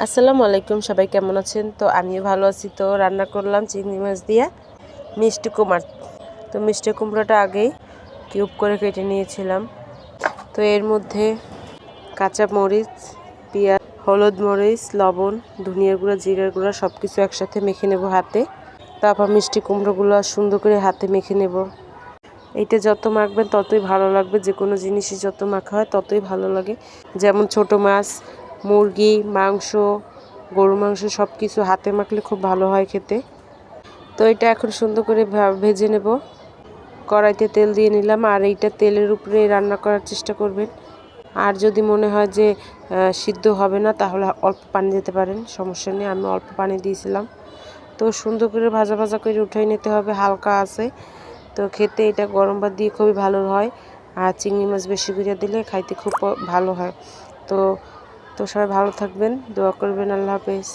আসসালামু আলাইকুম, সবাই কেমন আছেন? তো আমিও ভালো আছি। তো রান্না করলাম চিংড়ি মাছ দিয়ে মিষ্টি কুমড়া। তো মিষ্টি কুমড়োটা আগেই কিউব করে কেটে নিয়েছিলাম। তো এর মধ্যে কাঁচা মরিচ, পেঁয়াজ, হলুদ, মরিচ, লবণ, ধনিয়ার গুঁড়া, জিরার গুঁড়া সব কিছু একসাথে মেখে নেব হাতে। তারপর মিষ্টি কুমড়োগুলো সুন্দর করে হাতে মেখে নেব। এইটা যত মাখবেন ততই ভালো লাগবে। যে কোনো জিনিসই যত মাখা হয় ততই ভালো লাগে। যেমন ছোট মাছ, মুরগি, মাংস, গরু মাংস সব কিছু হাতে মাখলে খুব ভালো হয় খেতে। তো এটা এখন সুন্দর করে ভেজে নেব। কড়াইতে তেল দিয়ে নিলাম। আর এইটা তেলের উপরে রান্না করার চেষ্টা করবেন। আর যদি মনে হয় যে সিদ্ধ হবে না, তাহলে অল্প পানি দিতে পারেন, সমস্যা নেই। আমি অল্প পানি দিয়েছিলাম। তো সুন্দর করে ভাজা ভাজা করে উঠাই নিতে হবে হালকা আছে। তো খেতে এটা গরম ভাত দিয়ে খুবই ভালো হয়। আর চিংড়ি মাছ বেশি করে দিলে খাইতে খুব ভালো হয়। তো তো সবাই ভালো থাকবেন, দোয়া করবেন। আল্লাহ হাফেজ।